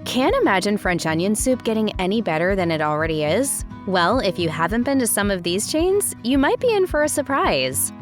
Can't imagine French onion soup getting any better than it already is? Well, if you haven't been to some of these chains, you might be in for a surprise.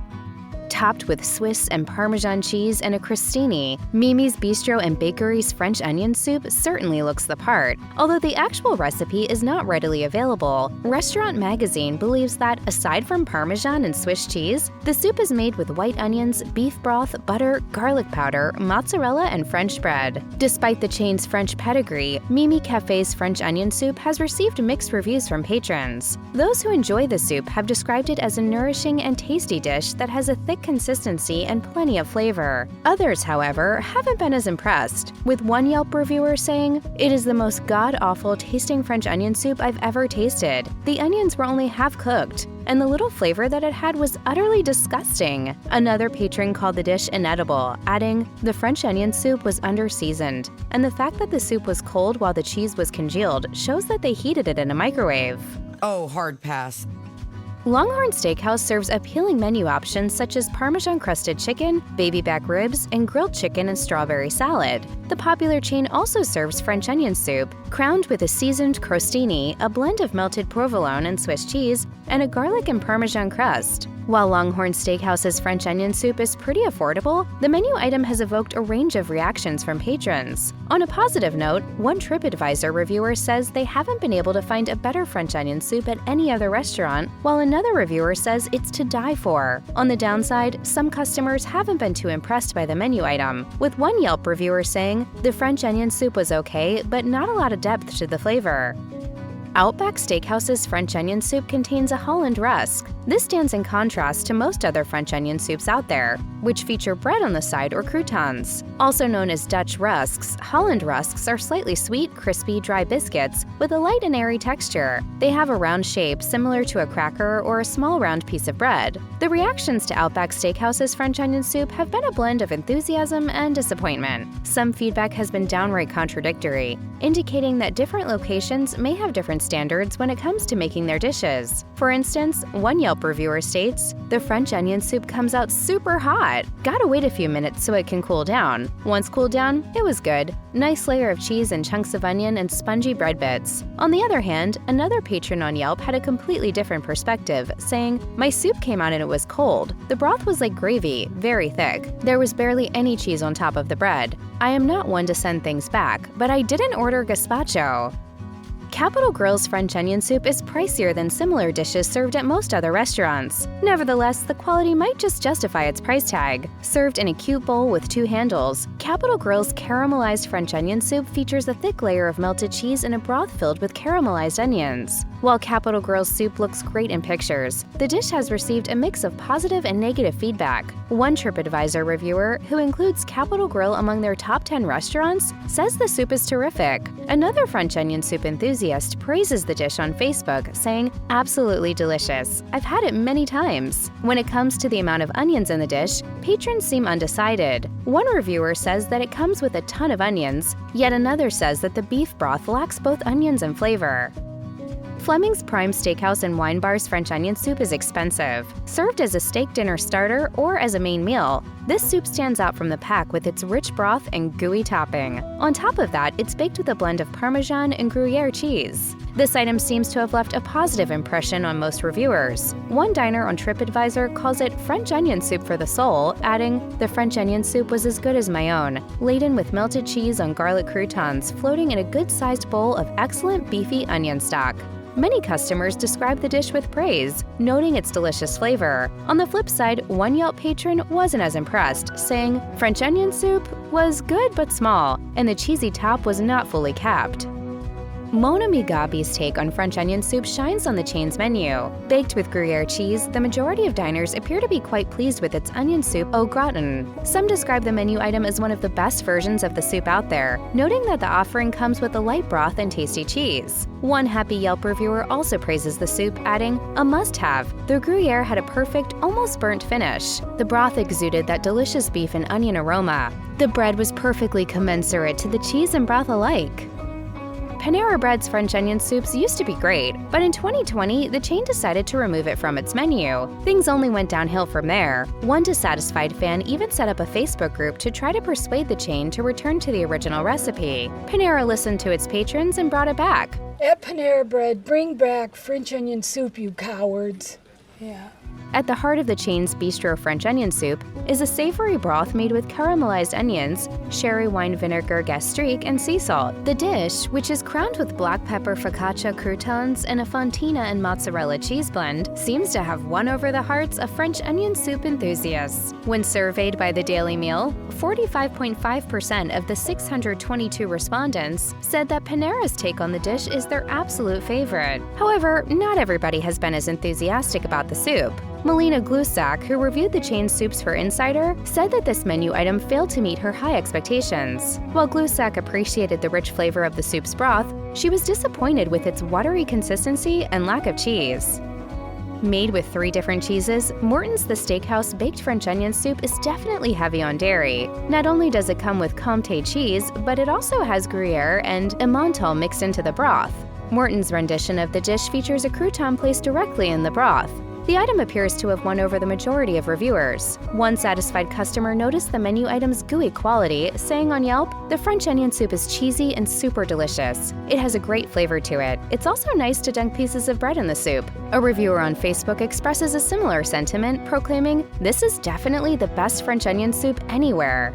Topped with Swiss and Parmesan cheese and a crostini, Mimi's Bistro and Bakery's French onion soup certainly looks the part. Although the actual recipe is not readily available, Restaurant Magazine believes that, aside from Parmesan and Swiss cheese, the soup is made with white onions, beef broth, butter, garlic powder, mozzarella, and French bread. Despite the chain's French pedigree, Mimi Café's French onion soup has received mixed reviews from patrons. Those who enjoy the soup have described it as a nourishing and tasty dish that has a thick consistency and plenty of flavor. Others, however, haven't been as impressed, with one Yelp reviewer saying, "It is the most god-awful tasting French onion soup I've ever tasted. The onions were only half cooked, and the little flavor that it had was utterly disgusting." Another patron called the dish inedible, adding, "The French onion soup was under-seasoned, and the fact that the soup was cold while the cheese was congealed shows that they heated it in a microwave." Oh, hard pass. LongHorn Steakhouse serves appealing menu options such as Parmesan-crusted chicken, baby back ribs, and grilled chicken and strawberry salad. The popular chain also serves French onion soup, crowned with a seasoned crostini, a blend of melted provolone and Swiss cheese, and a garlic and Parmesan crust. While LongHorn Steakhouse's French onion soup is pretty affordable, the menu item has evoked a range of reactions from patrons. On a positive note, one TripAdvisor reviewer says they haven't been able to find a better French onion soup at any other restaurant, while another reviewer says it's to die for. On the downside, some customers haven't been too impressed by the menu item, with one Yelp reviewer saying, "The French onion soup was okay, but not a lot of depth to the flavor." Outback Steakhouse's French onion soup contains a Holland rusk. This stands in contrast to most other French onion soups out there, which feature bread on the side or croutons. Also known as Dutch rusks, Holland rusks are slightly sweet, crispy, dry biscuits with a light and airy texture. They have a round shape similar to a cracker or a small round piece of bread. The reactions to Outback Steakhouse's French onion soup have been a blend of enthusiasm and disappointment. Some feedback has been downright contradictory, indicating that different locations may have different standards when it comes to making their dishes. For instance, one Yelp reviewer states, "The French onion soup comes out super hot. Gotta wait a few minutes so it can cool down. Once cooled down, it was good. Nice layer of cheese and chunks of onion and spongy bread bits." On the other hand, another patron on Yelp had a completely different perspective, saying, "My soup came out and it was cold. The broth was like gravy, very thick. There was barely any cheese on top of the bread. I am not one to send things back, but I didn't order gazpacho." Capital Grille's French onion soup is pricier than similar dishes served at most other restaurants. Nevertheless, the quality might just justify its price tag. Served in a cute bowl with two handles, Capital Grille's caramelized French onion soup features a thick layer of melted cheese and a broth filled with caramelized onions. While Capital Grille's soup looks great in pictures, the dish has received a mix of positive and negative feedback. One TripAdvisor reviewer, who includes Capital Grille among their top 10 restaurants, says the soup is terrific. Another French onion soup enthusiast praises the dish on Facebook, saying, "Absolutely delicious. I've had it many times." When it comes to the amount of onions in the dish, patrons seem undecided. One reviewer says that it comes with a ton of onions, yet another says that the beef broth lacks both onions and flavor. Fleming's Prime Steakhouse and Wine Bar's French onion soup is expensive. Served as a steak dinner starter or as a main meal, this soup stands out from the pack with its rich broth and gooey topping. On top of that, it's baked with a blend of Parmesan and Gruyere cheese. This item seems to have left a positive impression on most reviewers. One diner on TripAdvisor calls it French onion soup for the soul, adding, "The French onion soup was as good as my own, laden with melted cheese on garlic croutons floating in a good-sized bowl of excellent beefy onion stock." Many customers describe the dish with praise, noting its delicious flavor. On the flip side, one Yelp patron wasn't as impressed, saying, "French onion soup was good but small, and the cheesy top was not fully capped." Mon Ami Gabi's take on French onion soup shines on the chain's menu. Baked with Gruyere cheese, the majority of diners appear to be quite pleased with its onion soup au gratin. Some describe the menu item as one of the best versions of the soup out there, noting that the offering comes with a light broth and tasty cheese. One happy Yelp reviewer also praises the soup, adding, "A must-have. The Gruyere had a perfect, almost burnt finish. The broth exuded that delicious beef and onion aroma. The bread was perfectly commensurate to the cheese and broth alike." Panera Bread's French onion soups used to be great, but in 2020, the chain decided to remove it from its menu. Things only went downhill from there. One dissatisfied fan even set up a Facebook group to try to persuade the chain to return to the original recipe. Panera listened to its patrons and brought it back. At Panera Bread, bring back French onion soup, you cowards. Yeah. At the heart of the chain's Bistro French onion soup is a savory broth made with caramelized onions, sherry wine vinegar gastrique, and sea salt. The dish, which is crowned with black pepper focaccia croutons and a fontina and mozzarella cheese blend, seems to have won over the hearts of French onion soup enthusiasts. When surveyed by the Daily Meal, 45.5% of the 622 respondents said that Panera's take on the dish is their absolute favorite. However, not everybody has been as enthusiastic about the soup. Melina Glusak, who reviewed the chain's soups for Insider, said that this menu item failed to meet her high expectations. While Glusak appreciated the rich flavor of the soup's broth, she was disappointed with its watery consistency and lack of cheese. Made with 3 different cheeses, Morton's The Steakhouse baked French onion soup is definitely heavy on dairy. Not only does it come with Comté cheese, but it also has Gruyere and Emmental mixed into the broth. Morton's rendition of the dish features a crouton placed directly in the broth. The item appears to have won over the majority of reviewers. One satisfied customer noticed the menu item's gooey quality, saying on Yelp, "The French onion soup is cheesy and super delicious. It has a great flavor to it. It's also nice to dunk pieces of bread in the soup." A reviewer on Facebook expresses a similar sentiment, proclaiming, "This is definitely the best French onion soup anywhere."